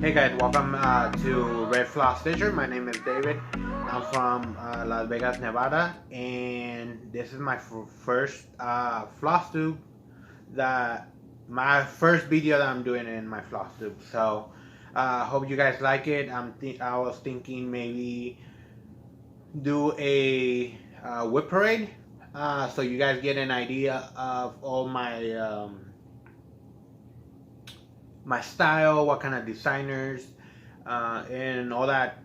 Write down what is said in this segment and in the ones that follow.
Hey guys, welcome to Red Flosstube. My name is David. I'm from Las Vegas, Nevada, and this is my first Flosstube. That my first video that I'm doing in my Flosstube. So, hope you guys like it. I was thinking maybe do a whip parade, so you guys get an idea of all my style, what kind of designers, and all that,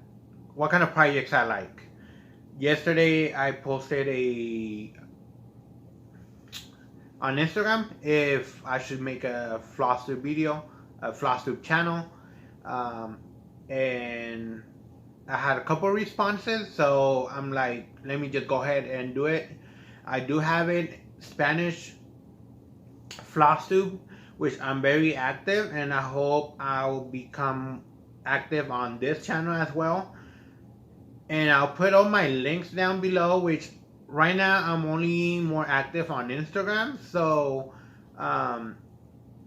what kind of projects I like. Yesterday I posted on Instagram if I should make a Flosstube video, a Flosstube channel, and I had a couple responses, so I'm like, let me just go ahead and do it. I do have it Spanish Flosstube, which I'm very active, and I hope I'll become active on this channel as well. And I'll put all my links down below, which right now I'm only more active on Instagram, so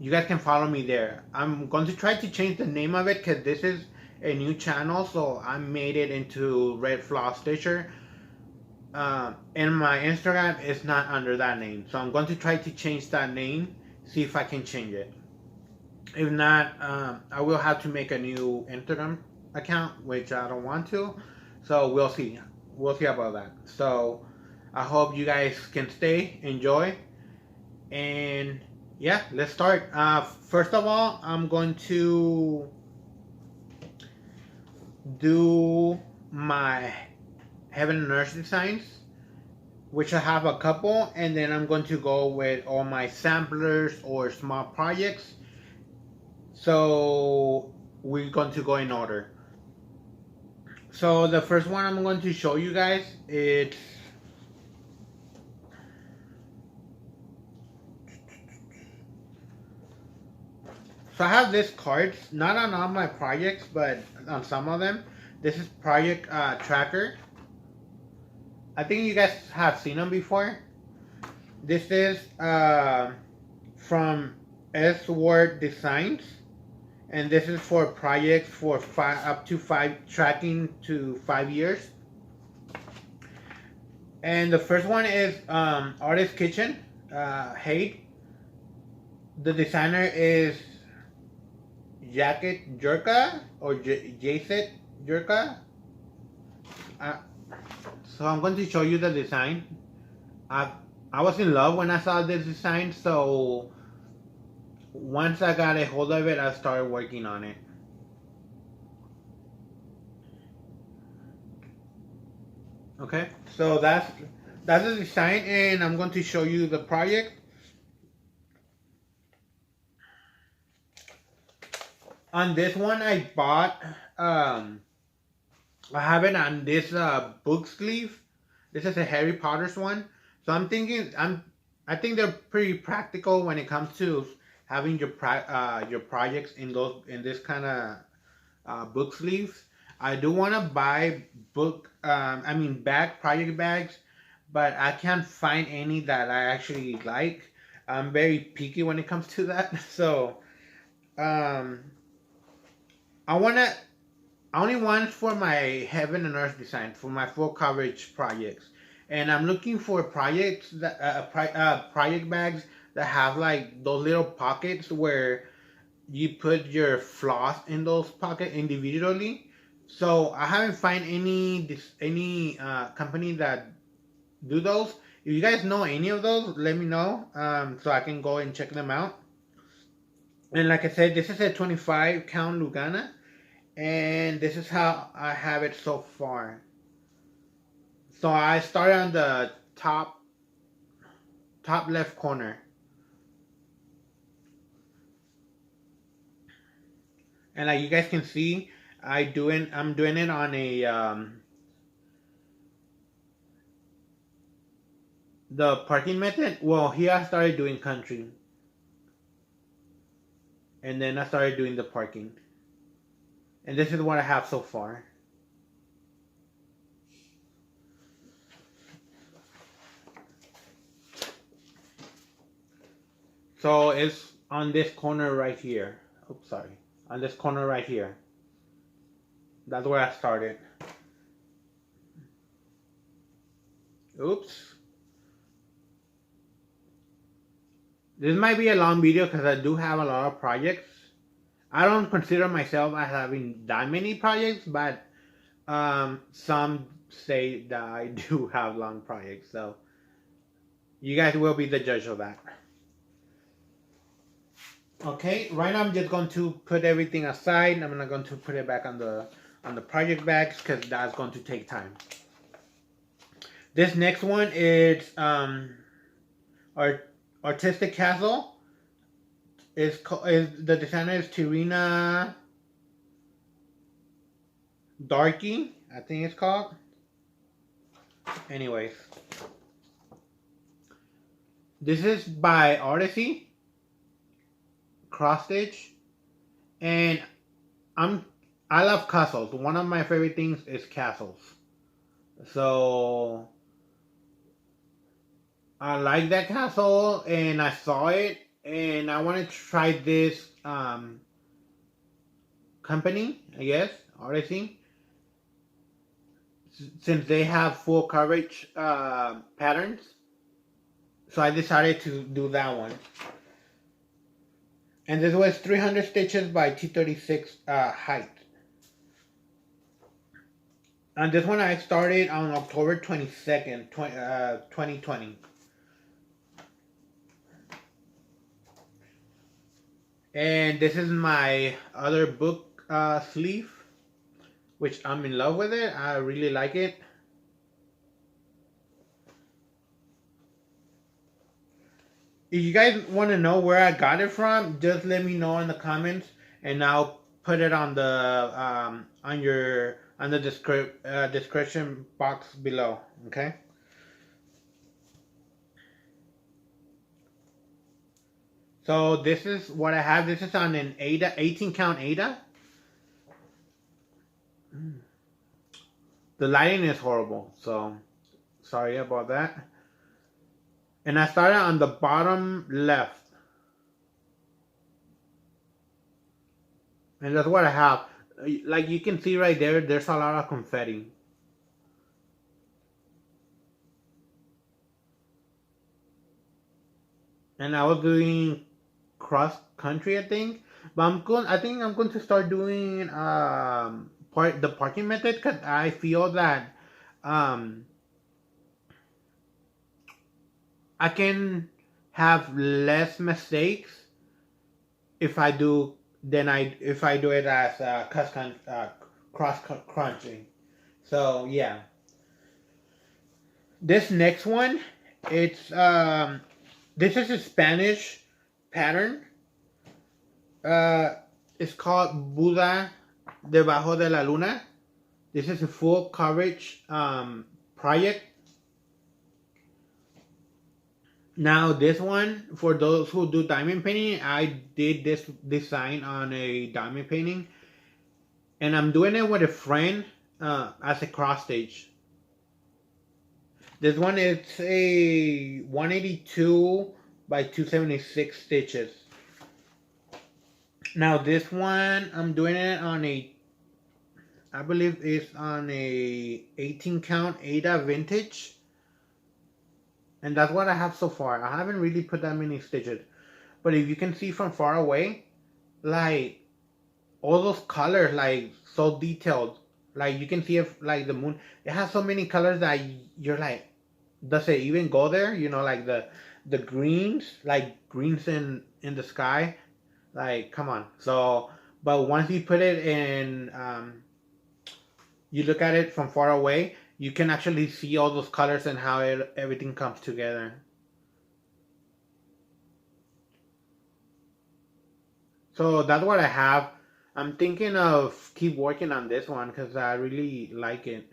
you guys can follow me there. I'm going to try to change the name of it because this is a new channel, so I made it into Red Flosstube. And my Instagram is not under that name, so I'm going to try to change that name, see if I can change it. If not, I will have to make a new Instagram account, which I don't want to, so we'll see about that. So I hope you guys can stay, enjoy, and yeah, let's start. First of all, I'm going to do my Heaven and Earth designs, which I have a couple, and then I'm going to go with all my samplers or small projects. So we're going to go in order. So the first one I'm going to show you guys, so I have these cards, not on all my projects, but on some of them. This is Project Tracker. I think you guys have seen them before. This is from S Word Designs, and this is for projects for up to 5 tracking to 5 years. And the first one is Artist Kitchen, Hate. The designer is Jacket Jerka or Jacet Jerka. So I'm going to show you the design. I was in love when I saw this design, so once I got a hold of it, I started working on it. Okay, so that's the design, and I'm going to show you the project. On this one, I bought I have it on this book sleeve. This is a Harry Potter's one. So I'm thinking, I think they're pretty practical when it comes to having your projects in this kind of book sleeves. I do want to buy project bags, but I can't find any that I actually like. I'm very picky when it comes to that. So I only want for my Heaven and Earth design, for my full coverage projects, and I'm looking for projects that project bags that have like those little pockets where you put your floss in those pockets individually. So I haven't found any company that do those. If you guys know any of those, let me know, so I can go and check them out. And like I said, this is a 25 count Lugana. And this is how I have it so far. So I started on the top left corner. And like you guys can see, I'm doing it on a the parking method. Well, here I started doing country. And then I started doing the parking. And this is what I have so far. So it's on this corner right here. Oops, sorry. on this corner right here. That's where I started. Oops. This might be a long video because I do have a lot of projects. I don't consider myself as having that many projects, but some say that I do have long projects. So you guys will be the judge of that. Okay, right now I'm just going to put everything aside. I'm not going to put it back on the project bags because that's going to take time. This next one is our Artistic Castle. Is the designer is Tirina Darky, I think it's called. Anyways, this is by Odyssey. Cross stitch, and I love castles. One of my favorite things is castles, so I like that castle, and I saw it, and I wanted to try this company, I guess, Odyssey, since they have full coverage patterns. So I decided to do that one. And this was 300 stitches by 236 height. And this one I started on October 22nd, 2020. And this is my other book sleeve, which I'm in love with it. I really like it. If you guys want to know where I got it from, just let me know in the comments, and I'll put it on the description box below. Okay. So this is what I have. This is on an 18 count Ada. The lighting is horrible, so sorry about that. And I started on the bottom left. And that's what I have. Like you can see right there, there's a lot of confetti. And I was doing cross country, I think. But I think I'm going to start doing the parking method, because I feel that I can have less mistakes if I do if I do it as cross crunching. So yeah, this next one, it's this is a Spanish pattern. It's called Buda Debajo de la Luna. This is a full coverage project. Now this one, for those who do diamond painting, I did this design on a diamond painting, and I'm doing it with a friend as a cross stitch. This one is a 182 by 276 stitches. Now this one, I'm doing it on I believe it's on a 18 count Ada vintage. And that's what I have so far. I haven't really put that many stitches. But if you can see from far away, like, all those colors, like, so detailed. Like, you can see if, like, the moon, it has so many colors that you're like, does it even go there? You know, like the greens, like greens in the sky. Like, come on. So, but once you put it in, you look at it from far away, you can actually see all those colors and how everything comes together. So that's what I have. I'm thinking of keep working on this one because I really like it.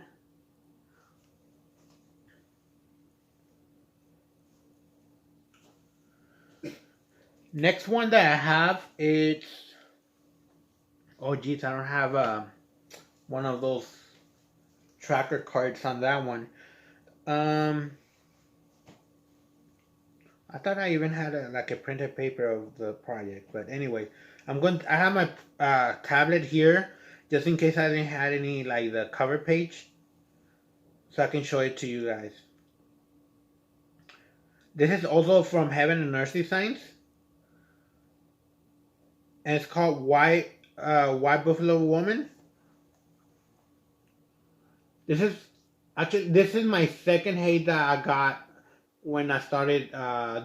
Next one that I have, it's, oh geez, I don't have one of those tracker cards on that one. I I thought I even had like a printed paper of the project, but anyway, I have my tablet here just in case I didn't have any like the cover page, so I can show it to you guys. This is also from Heaven and Earthly Signs, and it's called White Buffalo Woman. This is my second hate that I got when I started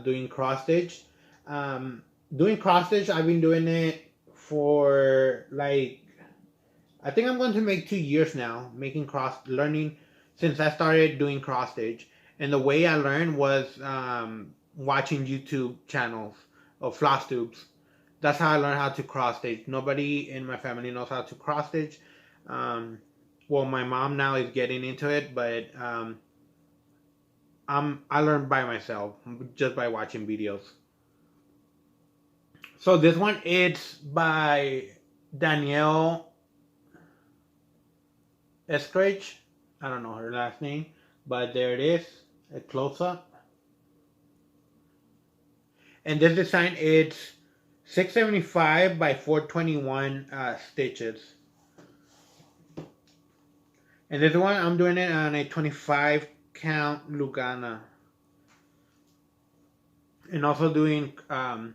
doing cross stitch. Doing cross stitch, I've been doing it for like, I think I'm going to make 2 years now, learning since I started doing cross stitch. And the way I learned was watching YouTube channels of Flosstubes. That's how I learned how to cross stitch. Nobody in my family knows how to cross stitch. Well, my mom now is getting into it, but I learned by myself just by watching videos. So this one, it's by Danielle Eskridge. I don't know her last name, but there it is, a close up. And this design, it's 675 by 421 stitches. And this one, I'm doing it on a 25 count Lugana. And also doing, I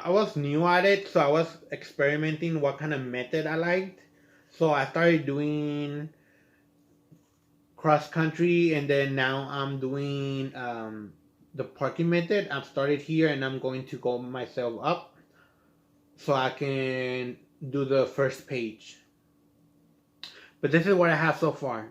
was new at it, so I was experimenting what kind of method I liked. So I started doing cross country, and then now I'm doing the parking method. I've started here, and I'm going to go myself up so I can do the first page. But this is what I have so far.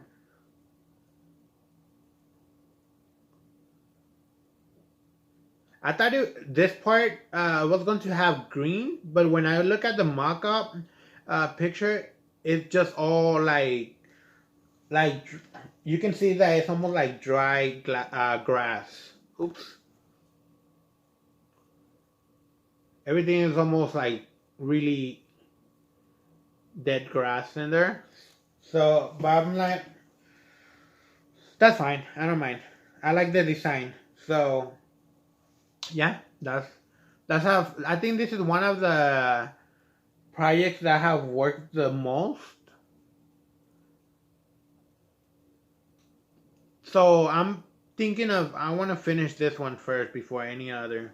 I thought this part was going to have green, but when I look at the mock-up picture, it's just all like you can see that it's almost like dry grass. Oops. Everything is almost like really dead grass in there. So, but I'm like, that's fine. I don't mind. I like the design. So, yeah, that's how I think this is one of the projects that have worked the most. So I'm thinking I want to finish this one first before any other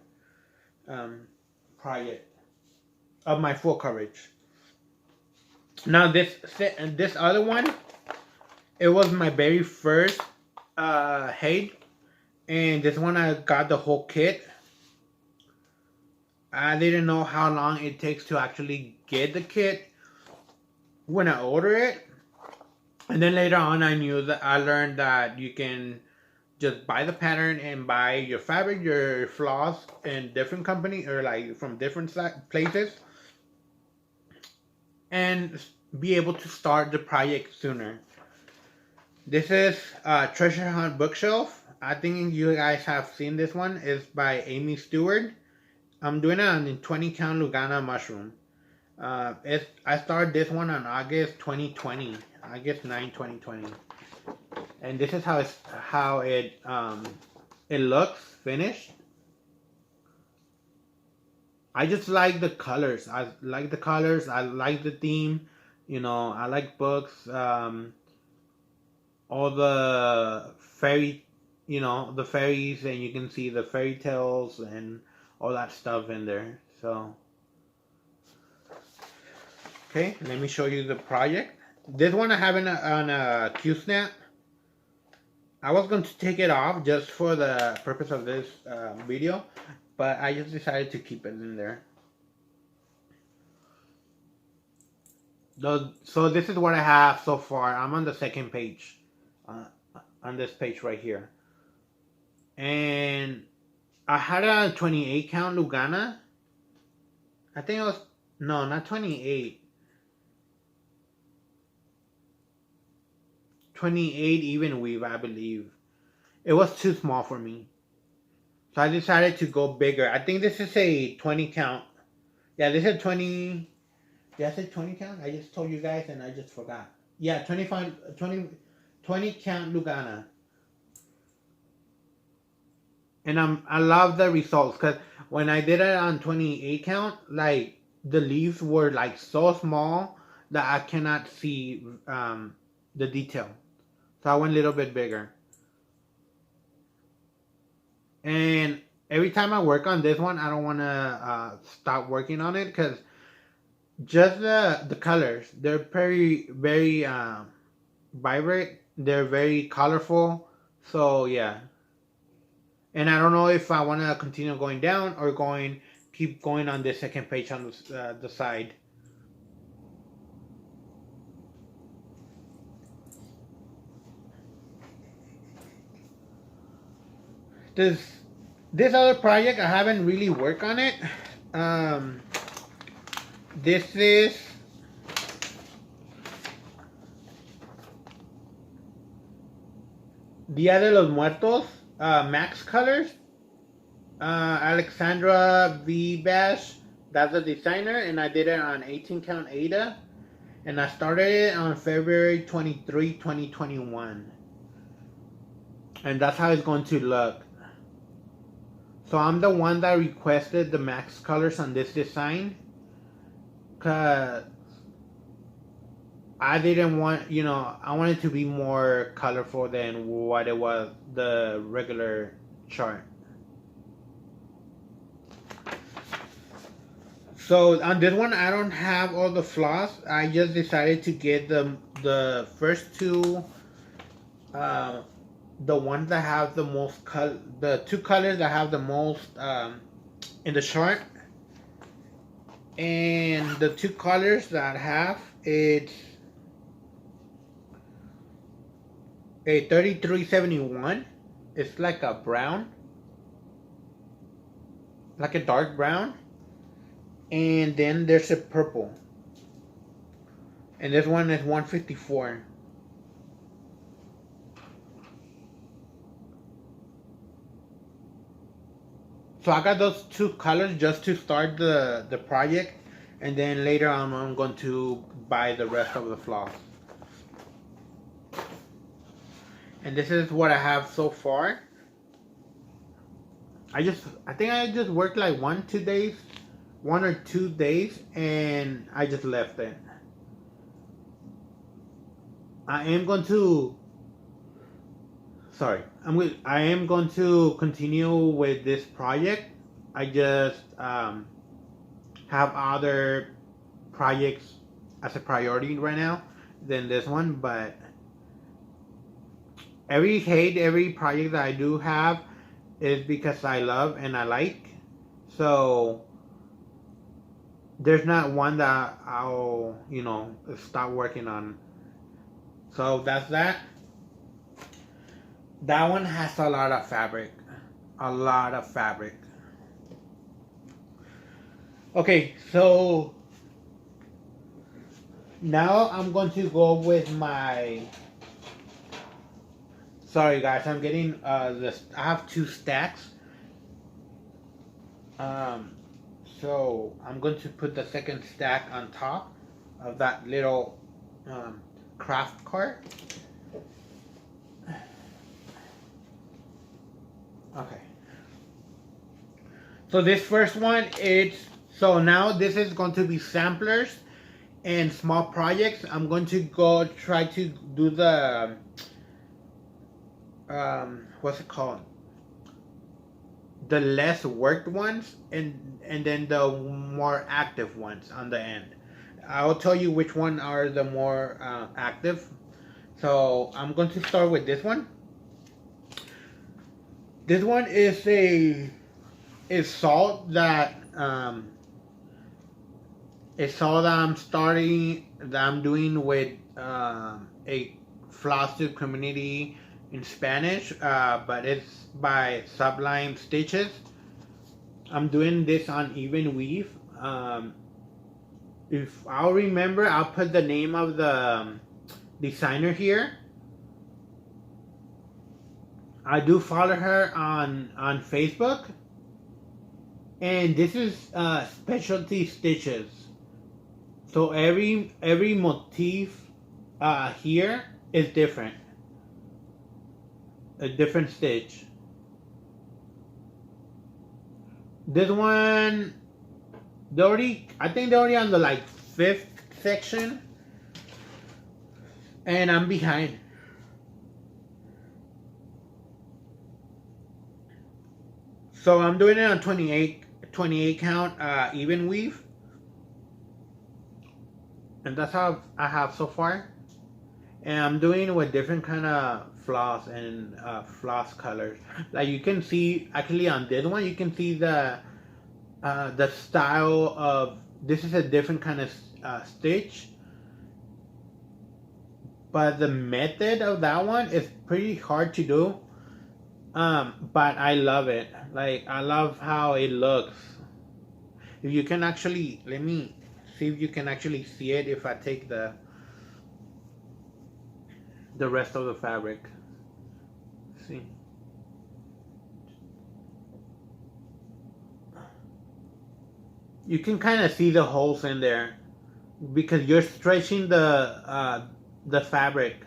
project of my full coverage. Now this other one, it was my very first hate, and this one I got the whole kit. I didn't know how long it takes to actually get the kit when I order it. And then later on I learned that you can just buy the pattern and buy your fabric, your floss in different company or like from different places, and be able to start the project sooner. This is Treasure Hunt Bookshelf. I think you guys have seen this one. It's by Amy Stewart. I'm doing it on the 20 count Lugana mushroom. I started this one on August 2020, August 9, 2020, and this is how it looks finished. I just like the colors. I like the colors. I like the theme. You know, I like books. All the the fairies, and you can see the fairy tales and all that stuff in there. So, okay, let me show you the project. This one I have on a Q-snap. I was going to take it off just for the purpose of this video, but I just decided to keep it in there. So this is what I have so far. I'm on the second page, on this page right here. And I had a 28 count Lugana. I think it was, no, not 28. 28 even weave, I believe. It was too small for me. So I decided to go bigger. I think this is a 20 count. Yeah, this is 20. Did I say 20 count? I just told you guys and I just forgot. Yeah, 20 count Lugana. and I love the results because when I did it on 28 count, like the leaves were like so small that I cannot see the detail. So I went a little bit bigger. And every time I work on this one, I don't want to stop working on it because just the colors, they're very vibrant. They're very colorful. So yeah, and I don't know if I want to continue going down or keep going on the second page on the side. This this other project I haven't really worked on it. Um, this is Dia de los Muertos, Max Colors. Alexandra V. Bash, that's the designer, and I did it on 18 count Ada, and I started it on February 23, 2021. And that's how it's going to look. So I'm the one that requested the max colors on this design, because I didn't want, I wanted to be more colorful than what it was the regular chart. So on this one, I don't have all the floss. I just decided to get the first two, the ones that have the most the two colors that have the most in the chart, and the two colors that have it's a 3371. It's like a brown, like a dark brown. And then there's a purple. And this one is 154. So I got those two colors just to start the project. And then later on I'm going to buy the rest of the floss. And this is what I have so far. I think I just worked like 1 or 2 days, and I just left it. I am going to continue with this project. I just have other projects as a priority right now than this one, but every project that I do have is because I love and I like. So there's not one that I'll, stop working on. So that's that. That one has a lot of fabric. A lot of fabric. Okay, so now I'm going to go with my... Sorry guys, I'm getting this. I have 2 stacks. So I'm going to put the second stack on top of that little craft cart. Okay. So this first one, now this is going to be samplers and small projects. I'm going to go try to do the what's it called? The less worked ones, and then the more active ones on the end. I'll tell you which one are the more active. So I'm going to start with this one. This one is salt that I'm doing with a Flosstube community in Spanish, but it's by Sublime Stitches. I'm doing this on even weave. If I'll remember, I'll put the name of the designer here. I do follow her on Facebook, and this is Specialty Stitches. So every motif here is different. A different stitch. This one, I think they're already on the like 5th section, and I'm behind. So I'm doing it on 28 count even weave, and that's how I have so far. And I'm doing it with different kind of floss and floss colors. Like you can see actually on this one, you can see the style of, this is a different kind of stitch, but the method of that one is pretty hard to do. But I love it. Like I love how it looks. If you can actually, let me see if you can actually see it if I take the rest of the fabric. See. You can kind of see the holes in there because you're stretching the fabric.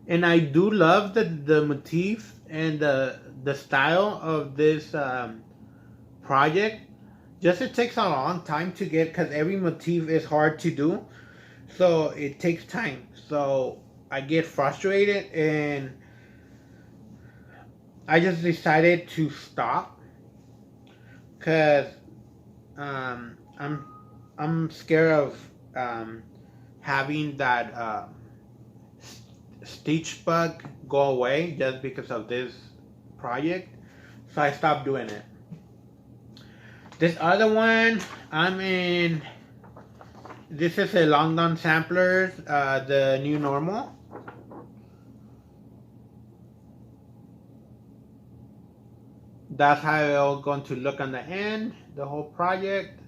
And I do love the motif and the style of this project. Just it takes a long time to get, because every motif is hard to do, so it takes time. So I get frustrated and I just decided to stop because I'm scared of having that stitch bug go away just because of this project, so I stopped doing it. This other one, this is a Long Dawn Samplers, the new normal. That's how it's going to look on the end, the whole project.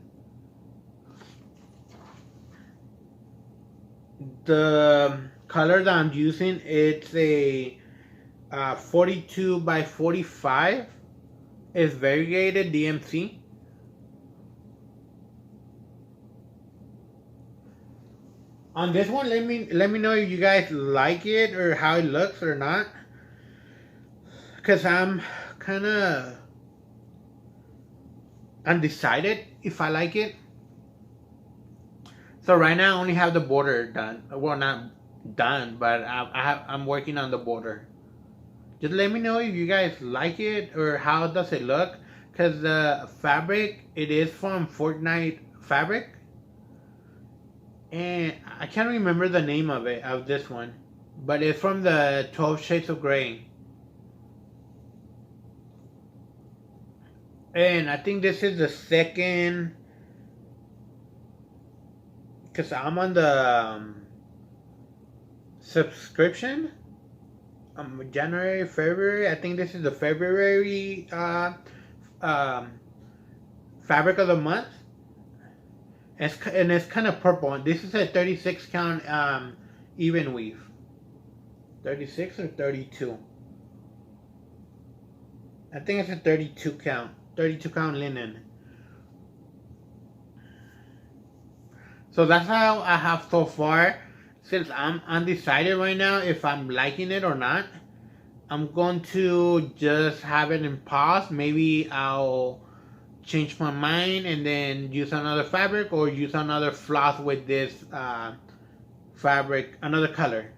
The color that I'm using, it's a 42 by 45. It's variegated DMC. On this one, let me know if you guys like it or how it looks or not, because I'm kind of undecided if I like it. So right now I only have the border done. Well, not done, but I'm working on the border. Just let me know if you guys like it or how does it look, because the fabric, it is from Fortnite fabric. And I can't remember the name of it, of this one, but it's from the 12 Shades of Grey. And I think this is the second, because I'm on the subscription. January, February. I think this is the February fabric of the month. And it's kind of purple. This is a 36 count even weave. 36 or 32? I think it's a 32 count. 32 count linen. So that's how I have so far. Since I'm undecided right now if I'm liking it or not, I'm going to just have it in pause. Maybe I'll change my mind and then use another fabric or use another floss with this fabric, another color.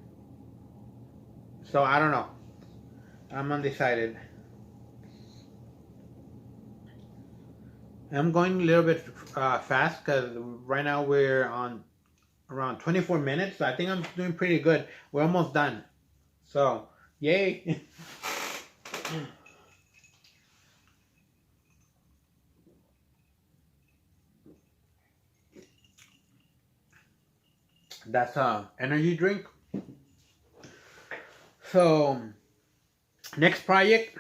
So I don't know. I'm undecided. I'm going a little bit fast because right now we're on around 24 minutes. So I think I'm doing pretty good. We're almost done. So, yay. That's a energy drink. So, next project.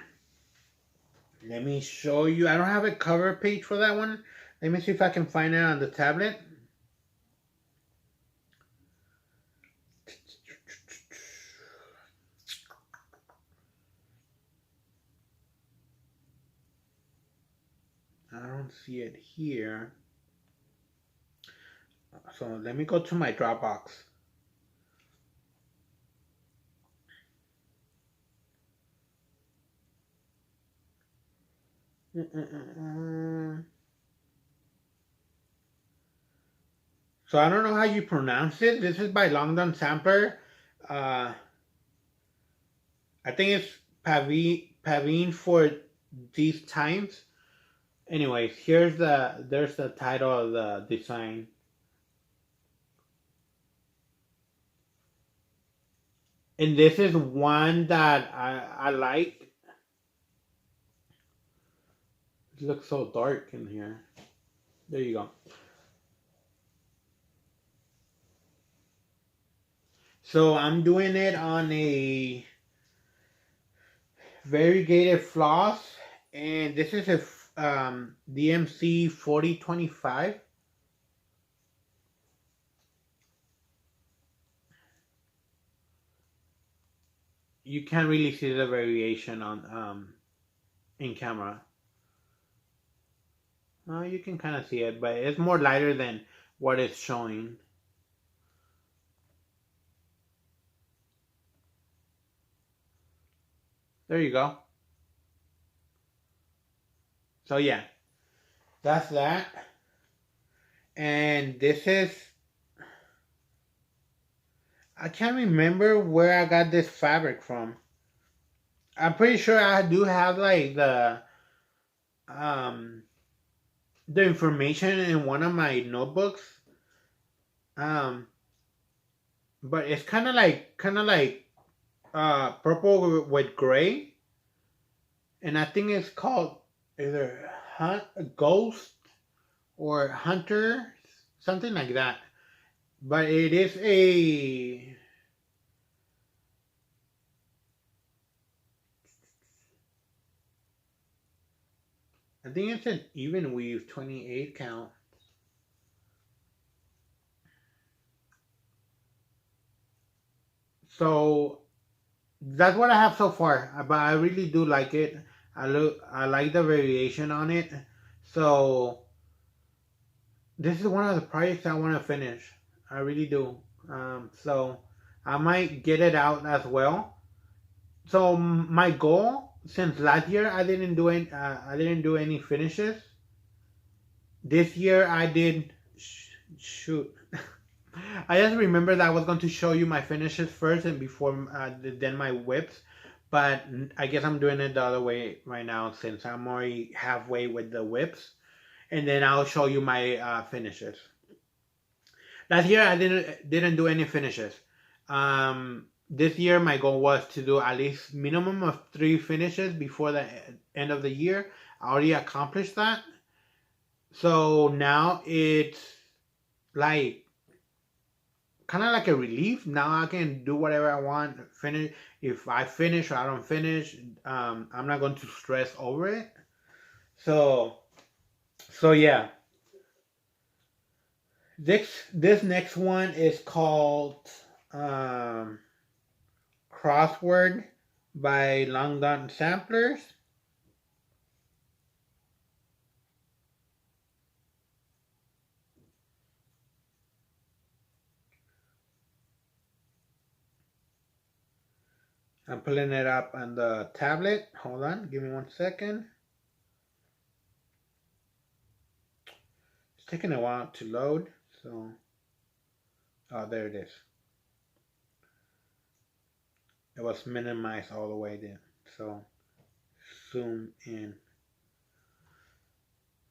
Let me show you. I don't have a cover page for that one. Let me see if I can find it on the tablet. I don't see it here. So let me go to my Dropbox. So I don't know how you pronounce it. This is by Longdon Sampler. Uh, I think it's Pavine for these times. Anyways, there's the title of the design. And this is one that I like. It looks so dark in here. There you go. So I'm doing it on a variegated floss, and this is a DMC 4025. You can't really see the variation on in camera. You can kind of see it, but it's more lighter than what it's showing. There you go. So yeah, that's that. And this is, I can't remember where I got this fabric from. I'm pretty sure I do have like um the information in one of my notebooks. Um but it's kind of like purple with gray. And I think it's called either Ghost or Hunter, something like that. But it is I think it's an even weave 28 count. So that's what I have so far, but I really do like it. I like the variation on it. So this is one of the projects I want to finish. I really do. So I might get it out as well. So my goal since last year, I didn't do any finishes. This year I did. Shoot. I just remember that I was going to show you my finishes first and before then my whips, but I guess I'm doing it the other way right now since I'm already halfway with the whips, and then I'll show you my finishes. Last year I didn't do any finishes. This year my goal was to do at least minimum of 3 finishes before the end of the year. I already accomplished that, so now it's like kind of like a relief. Now I can do whatever I want. Finish if I finish or I don't finish. I'm not going to stress over it. So yeah. This next one is called um, Crossword by Longdon Samplers. I'm pulling it up on the tablet. Hold on, give me 1 second. It's taking a while to load, so oh, there it is. It was minimized all the way there, so zoom in.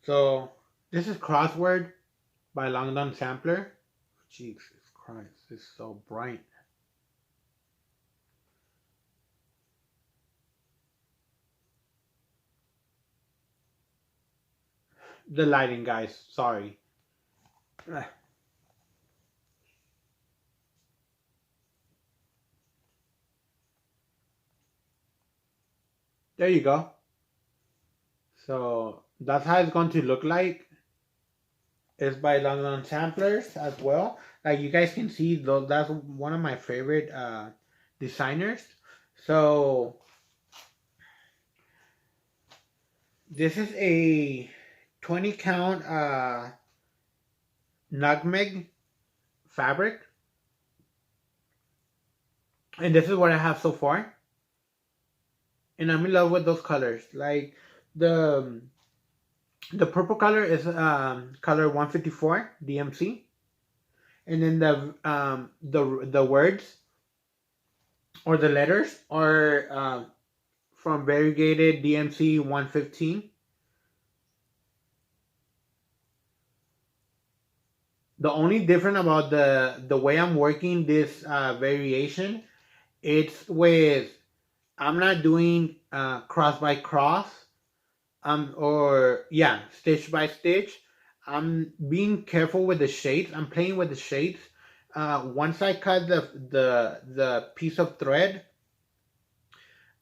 So this is Crossword by Longdon Sampler. Jesus Christ, this is so bright. The lighting, guys, sorry. There you go. So that's how it's going to look like. It's by London Samplers as well. Like you guys can see, though, that's one of my favorite designers. So this is a 20 count nutmeg fabric, and this is what I have so far. And I'm in love with those colors. Like the The purple color is color 154 DMC, and then the words or the letters are from variegated DMC 115. The only different about the way I'm working this variation, it's with I'm not doing cross by cross, or yeah, stitch by stitch. I'm being careful with the shades. I'm playing with the shades. Once I cut the piece of thread,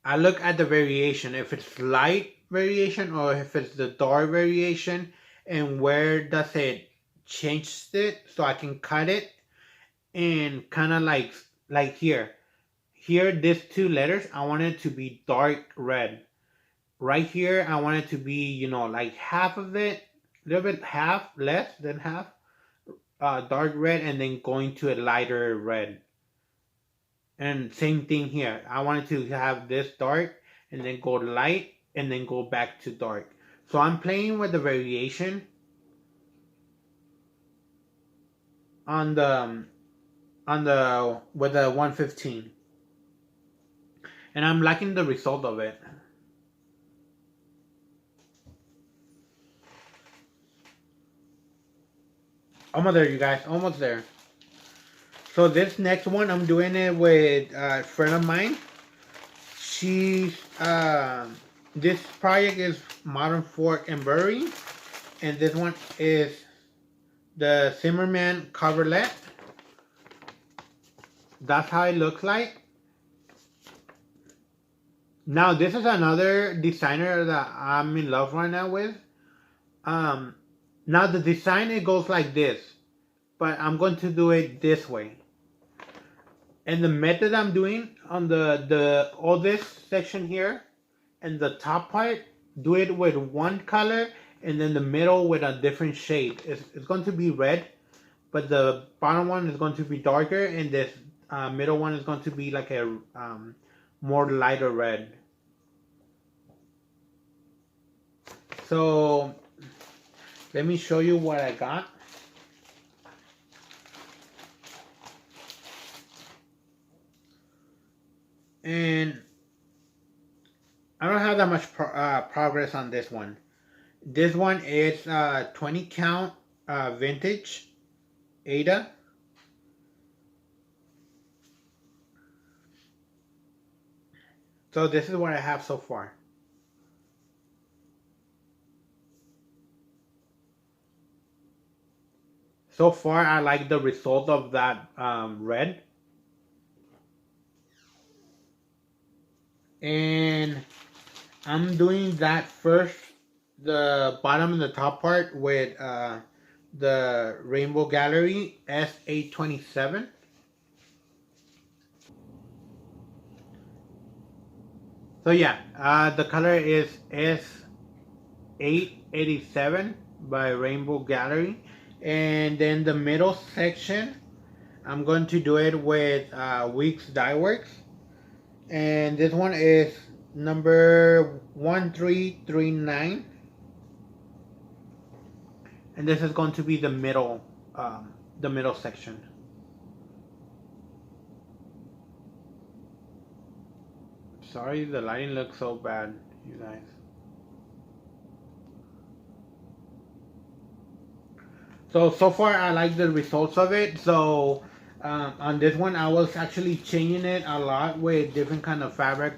I look at the variation, if it's light variation or if it's the dark variation, and where does it change it so I can cut it, and kind of like here these two letters I want it to be dark red. Right here I want it to be, like half of it, a little bit, half less than half dark red, and then going to a lighter red. And same thing here, I wanted to have this dark and then go light and then go back to dark. So I'm playing with the variation on the with the 115, and I'm liking the result of it. Almost there, you guys, almost there. So this next one, I'm doing it with a friend of mine. She's this project is Modern Fork Embroidery, and this one is the Zimmerman coverlet. That's how it looks like. Now this is another designer that I'm in love right now with. Now the design, it goes like this, but I'm going to do it this way. And the method I'm doing on the all this section here and the top part, do it with one color, and then the middle with a different shade. It's going to be red, but the bottom one is going to be darker, and this middle one is going to be like a more lighter red. So let me show you what I got. And I don't have that much progress on this one. This one is 20 count vintage Ada. So this is what I have so far. So far, I like the result of that red. And I'm doing that first, the bottom and the top part with the Rainbow Gallery S827. So yeah, the color is S887 by Rainbow Gallery. And then the middle section, I'm going to do it with Weeks Dye Works. And this one is number 1339. And this is going to be the middle section. Sorry, the lighting looks so bad, you guys. So far I like the results of it. So on this one I was actually changing it a lot with different kind of fabric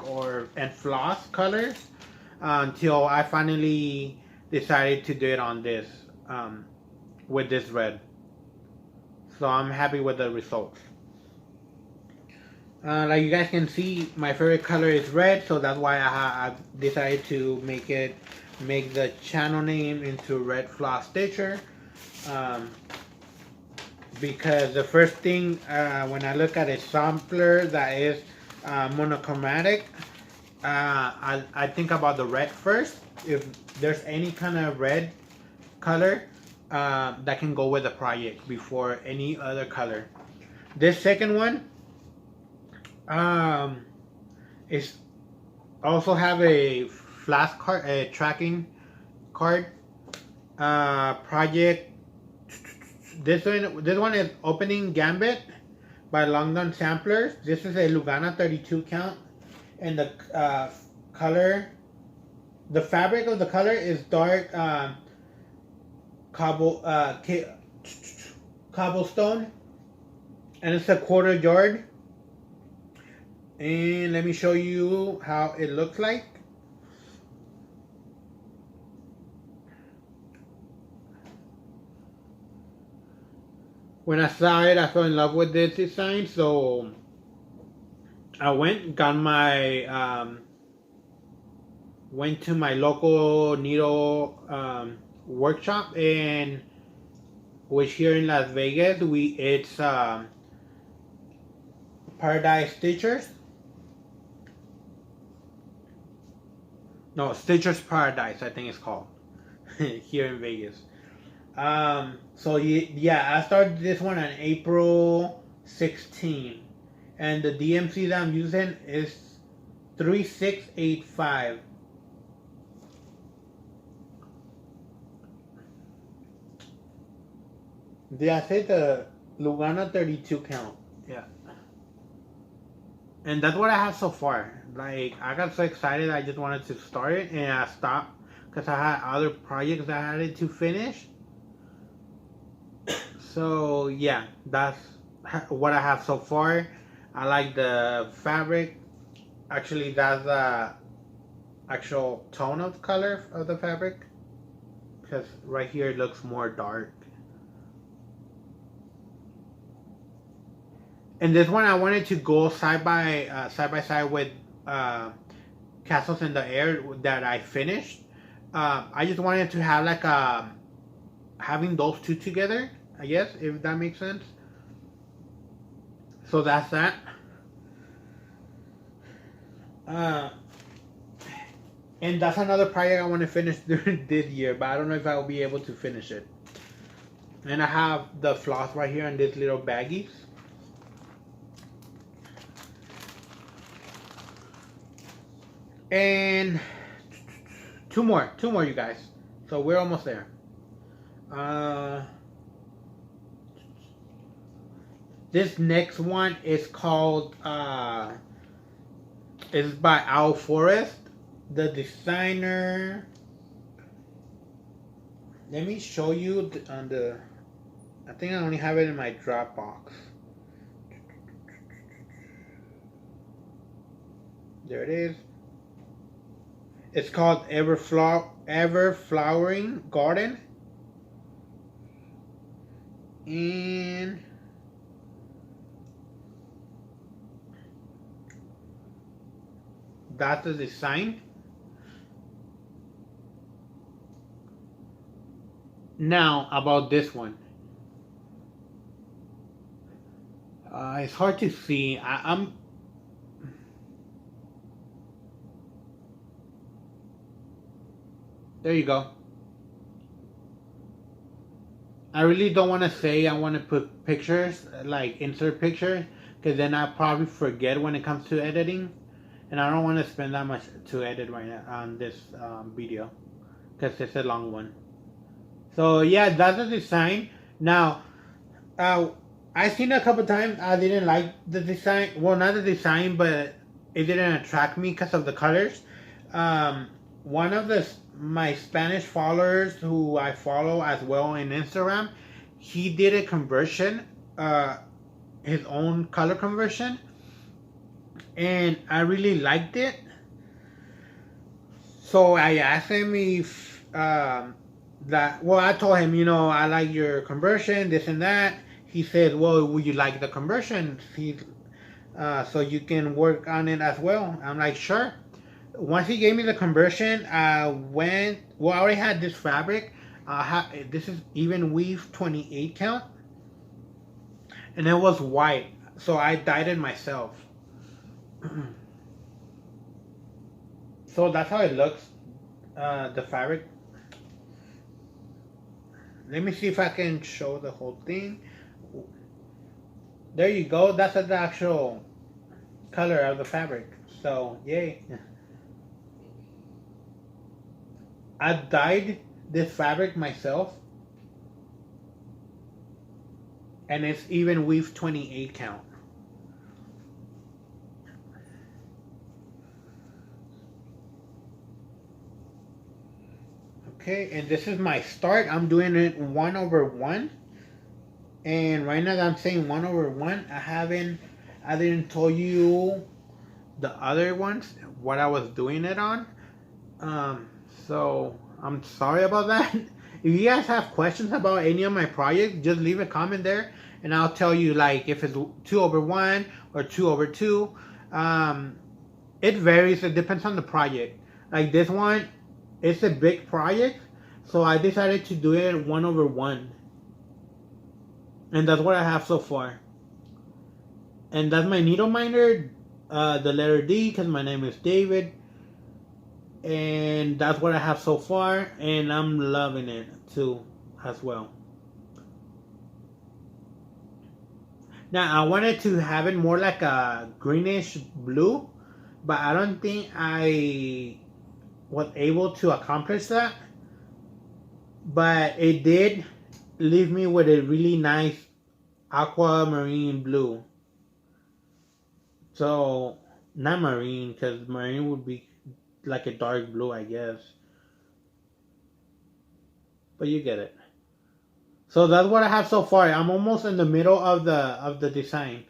and floss colors until I finally decided to do it on this with this red. So I'm happy with the results. Like you guys can see, my favorite color is red, so that's why I decided to make the channel name into Red Floss Stitcher. Because the first thing when I look at a sampler that is monochromatic, I think about the red first. If there's any kind of red color that can go with the project before any other color. This second one is also have a flash card, a tracking card. project. This one is Opening Gambit by London Samplers. This is a Lugana 32 count, and the color, the fabric of the color is dark cobblestone, and it's a 1/4 yard. And let me show you how it looks like. When I saw it, I fell in love with this design, so I got my, went to my local needle workshop, and which here in Las Vegas, it's Paradise Stitchers. No, Stitchers Paradise, I think it's called here in Vegas. So yeah, I started this one on April 16, and the DMC that I'm using is 3685. Did I say the Lugana 32 count? Yeah. And that's what I have so far. Like, I got so excited, I just wanted to start it, and I stopped because I had other projects that I had to finish. So yeah, that's what I have so far. I like the fabric. Actually, that's the actual tone of color of the fabric, because right here it looks more dark. And this one I wanted to go side by side with Castles in the Air that I finished. I just wanted to have like having those two together, I guess, if that makes sense. So that's that. And that's another project I want to finish during this year, but I don't know if I will be able to finish it. And I have the floss right here in these little baggies. And two more, you guys. So we're almost there. This next one is called is by Owl Forest. The designer. Let me show you on the. I think I only have it in my Dropbox. There it is. It's called Ever Flowering Garden. And that's the design. Now about this one. It's hard to see. I'm There you go. I really don't want to say I want to put pictures, like insert pictures, because then I probably forget when it comes to editing. And I don't want to spend that much to edit right now on this video, because it's a long one. So yeah, that's the design. Now, I've seen it a couple times. I didn't like the design. Well, not the design, but it didn't attract me because of the colors. One of my Spanish followers who I follow as well in Instagram, he did a conversion, his own color conversion, and I really liked it. So I asked him if I told him, I like your conversion, this and that. He said, well, would you like the conversion? So you can work on it as well. I'm like, sure. Once he gave me the conversion, I already had this fabric. This is even weave 28 count. And it was white. So I dyed it myself. So that's how it looks, the fabric. Let me see if I can show the whole thing. There you go. That's the actual color of the fabric. So, yay. I dyed this fabric myself, and it's even weave 28 count. Okay, and this is my start. I'm doing it 1/1. And right now that I'm saying 1/1, I didn't tell you the other ones, what I was doing it on. So I'm sorry about that. If you guys have questions about any of my projects, just leave a comment there, and I'll tell you like if it's 2/1 or 2/2. It varies. It depends on the project. Like this one, it's a big project, so I decided to do it 1/1, and that's what I have so far. And that's my needle minder, the letter D, because my name is David. And that's what I have so far, and I'm loving it too as well. Now I wanted to have it more like a greenish blue, but I don't think I was able to accomplish that. But it did leave me with a really nice aquamarine blue. So not marine, because marine would be like a dark blue, I guess. But you get it. So that's what I have so far. I'm almost in the middle of the design.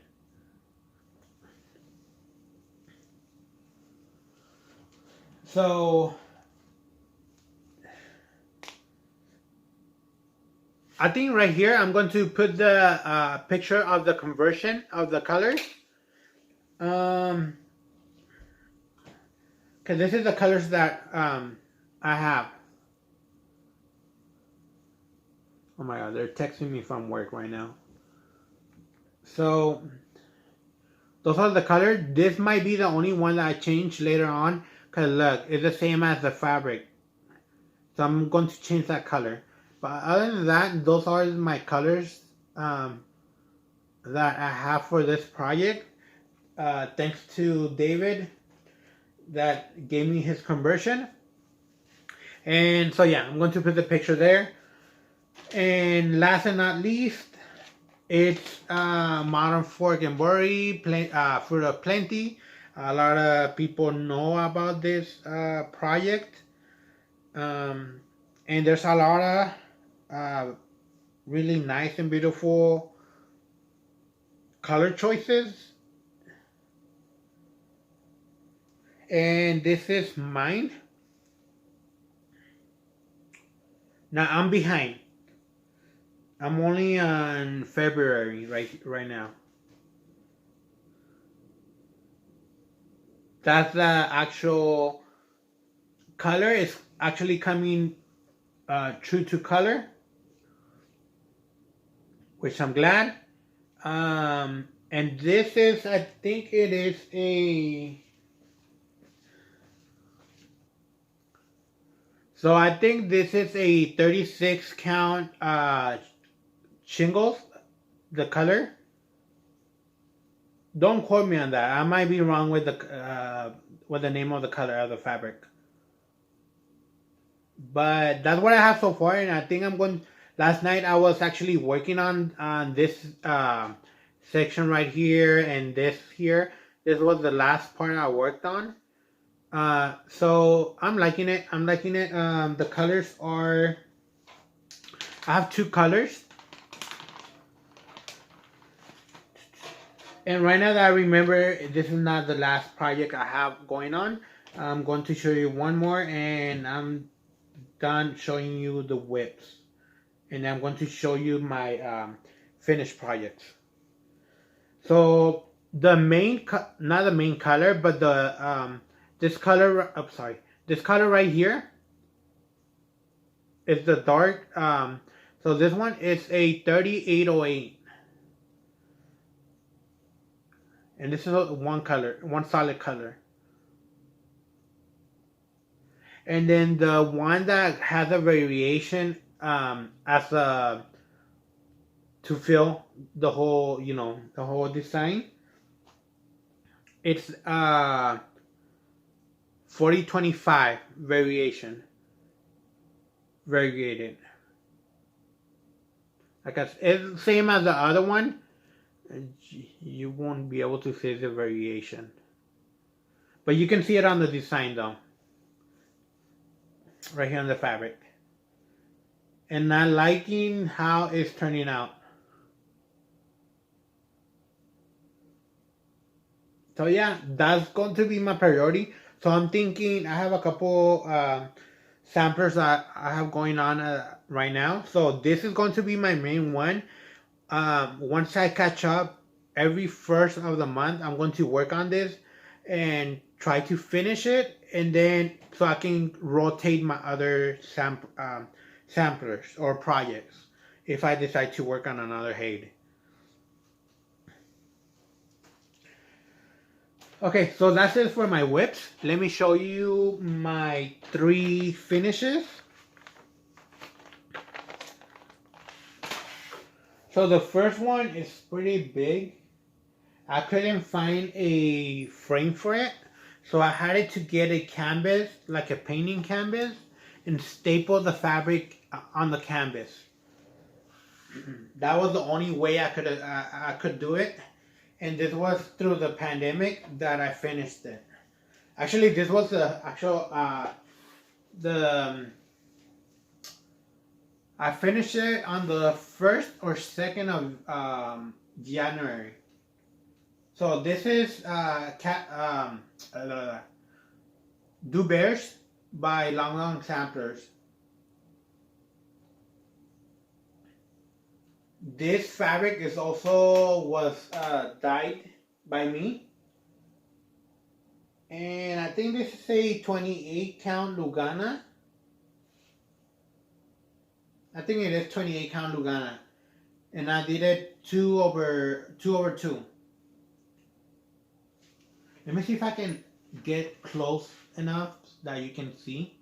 So I think right here I'm going to put the picture of the conversion of the colors. Because this is the colors that I have. Oh my god, they're texting me from work right now. So those are the colors. This might be the only one that I change later on. Because look, it's the same as the fabric. So I'm going to change that color. But other than that, those are my colors that I have for this project. Thanks to David that gave me his conversion. And so yeah, I'm going to put the picture there. And last and not least, it's Modern Fork and Berry, Fruit of Plenty. A lot of people know about this project. And there's a lot of really nice and beautiful color choices. And this is mine. Now I'm behind. I'm only on February right now. That's the actual color. It's actually coming true to color, which I'm glad. And this is, I think it is a... So I think this is a 36 count shingles, the color. Don't quote me on that. I might be wrong with the name of the color of the fabric. But that's what I have so far, and I think I'm going. Last night I was actually working on this section right here and this here. This was the last part I worked on. So I'm liking it. I'm liking it. The colors are. I have two colors. And right now that I remember, this is not the last project I have going on. I'm going to show you one more, and I'm done showing you the WIPs. And I'm going to show you my finished projects. So the main, not the main color, but the this color. I'm sorry, this color right here is the dark. So this one is a 3808. And this is one color, one solid color. And then the one that has a variation as a to fill the whole, the whole design. It's 4025 variation. variegated. Like it's same as the other one. You won't be able to see the variation, but you can see it on the design though, right here on the fabric. And not liking how it's turning out. So yeah, that's going to be my priority. So I'm thinking I have a couple samplers that I have going on right now. So this is going to be my main one. Once I catch up, every first of the month, I'm going to work on this and try to finish it, and then so I can rotate my other samplers or projects if I decide to work on another Haid. Okay, so that's it for my WIPs. Let me show you my 3 finishes. So the first one is pretty big. I couldn't find a frame for it, so I had to get a canvas, like a painting canvas, and staple the fabric on the canvas. That was the only way I could do it. And this was through the pandemic that I finished it. Actually, this was the actual I finished it on the 1st or 2nd of January. So this is Do Bears by Long Long Samplers. This fabric is was dyed by me, and I think this is a 28 count Lugana. I think it is 28 count Lugana, and I did it 2/2. Let me see if I can get close enough that you can see.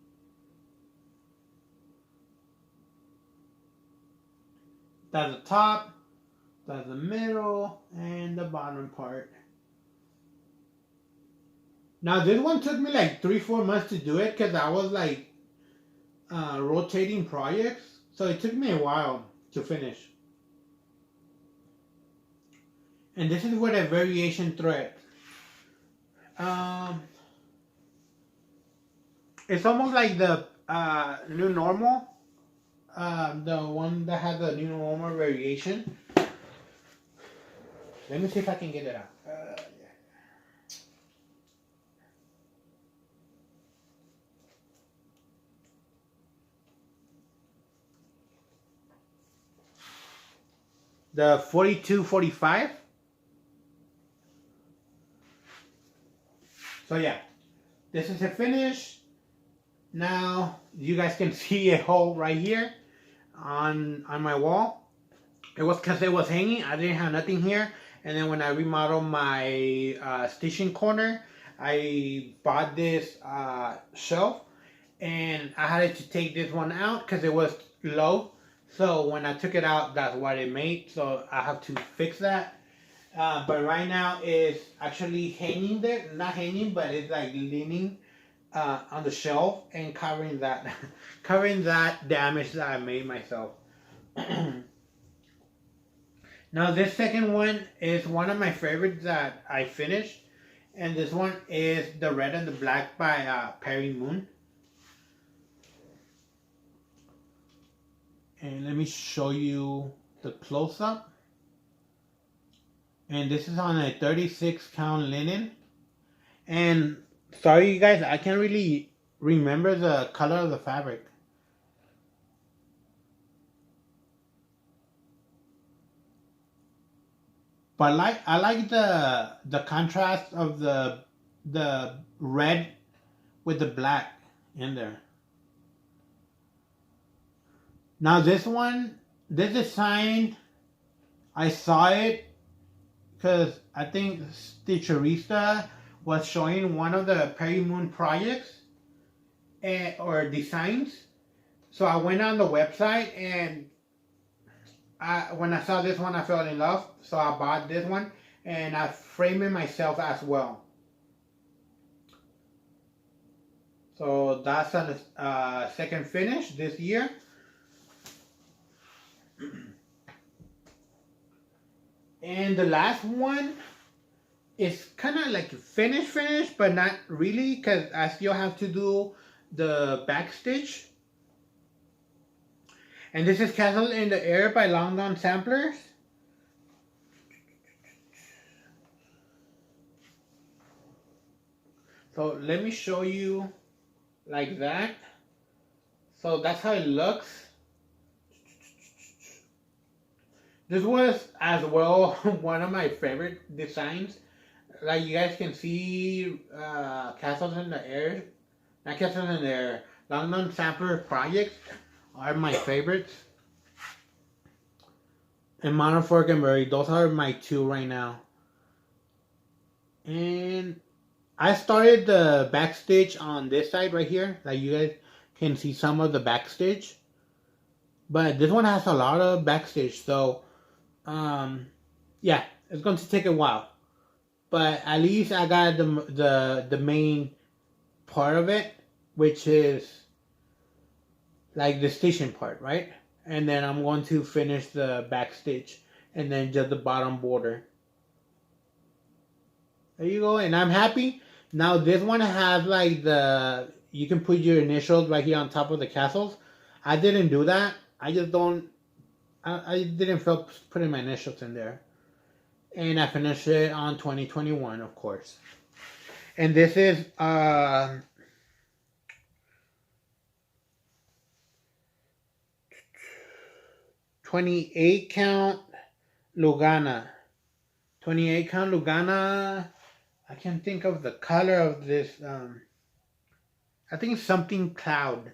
That's the top, that's the middle, and the bottom part. Now this one took me like 3-4 months to do it because I was like rotating projects, so it took me a while to finish. And this is with a variation thread. It's almost like the new normal. The one that has the new normal variation. Let me see if I can get it out. Yeah. The 4245. So yeah, this is a finish. Now you guys can see a hole right here on my wall. It was because it was hanging. I didn't have nothing here. And then when I remodeled my stitching corner, I bought this shelf, and I had to take this one out because it was low. So when I took it out, that's what it made. So I have to fix that. But right now it's actually hanging there. Not hanging, but it's like leaning on the shelf and covering that covering that damage that I made myself. Now this second one is one of my favorites that I finished, and this one is the red and the black by Perry Moon. And let me show you the close-up. And this is on a 36 count linen. And sorry you guys, I can't really remember the color of the fabric. But I like the contrast of the red with the black in there. Now this one, this design, I saw it because I think Stitcherista was showing one of the Perry Moon projects or designs. So I went on the website, and when I saw this one, I fell in love. So I bought this one, and I framed it myself as well. So that's on the second finish this year. And the last one is kind of like finish, but not really, because I still have to do the back stitch. And this is Castle in the Air by Long Gone Samplers. So let me show you like that. So that's how it looks. This was as well one of my favorite designs. Like you guys can see, Castles in the Air, not Castles in the Air, Long Gone Sampler projects are my favorites. And Monochromatic and Berry, those are my two right now. And I started the back stitch on this side right here. Like you guys can see some of the back stitch. But this one has a lot of back stitch, so yeah, it's going to take a while. But at least I got the main part of it, which is like the stitching part, right? And then I'm going to finish the back stitch and then just the bottom border. There you go, and I'm happy. Now this one has like you can put your initials right here on top of the castles. I didn't do that. I just don't, I didn't feel putting my initials in there. And I finished it on 2021, of course. And this is 28 count Lugana. 28 count Lugana. I can't think of the color of this. I think it's something cloud.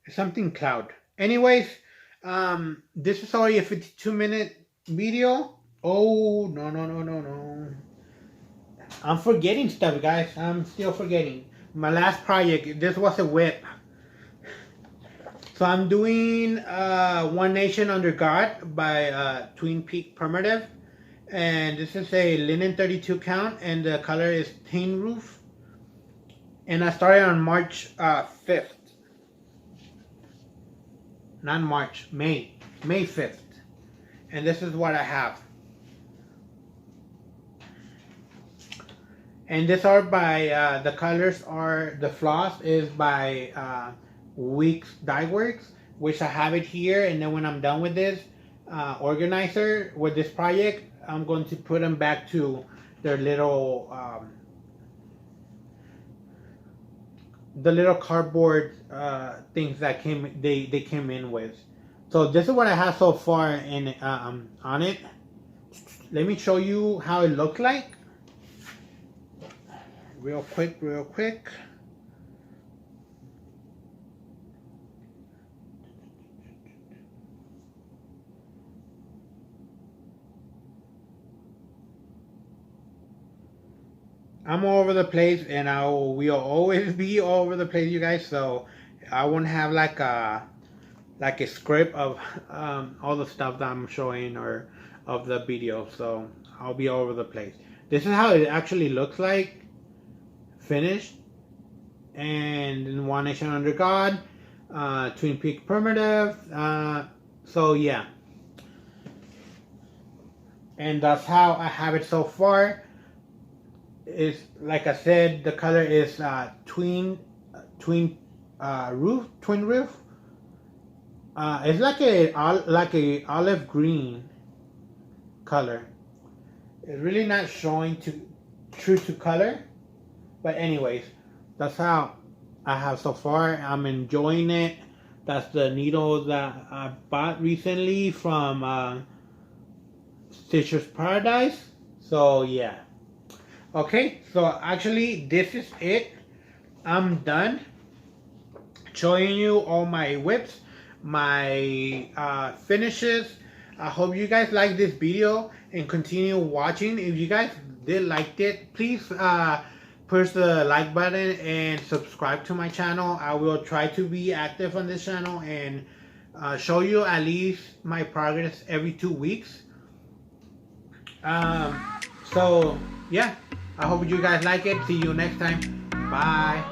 It's something cloud. Anyways, this is already a 52-minute video. Oh, no. I'm forgetting stuff, guys. I'm still forgetting. My last project, this was a WIP. So I'm doing One Nation Under God by Twin Peak Primitive. And this is a linen 32 count, and the color is Tin Roof. And I started on March 5th. Not March, May 5th. And this is what I have. And this are by, the colors are, the floss is by WIP Dye Works, which I have it here. And then when I'm done with this organizer, with this project, I'm going to put them back to their little, the little cardboard things that they came in with. So this is what I have so far in on it. Let me show you how it looks like. Real quick. I'm all over the place, and we'll always be all over the place, you guys. So I won't have like a script of all the stuff that I'm showing or of the video. So I'll be all over the place. This is how it actually looks like finished. And in One Nation Under God, Twin Peak Primitive. So yeah, and that's how I have it so far. Is like I said, the color is twin roof. It's like a olive green color. It's really not showing true to color, but anyways, that's how I have so far. I'm enjoying it. That's the needle that I bought recently from Stitcher's Paradise. So yeah. Okay, so actually this is it. I'm done showing you all my whips, my finishes. I hope you guys like this video and continue watching. If you guys did like it, please push the like button and subscribe to my channel. I will try to be active on this channel and show you at least my progress every 2 weeks. So yeah. I hope you guys like it. See you next time. Bye.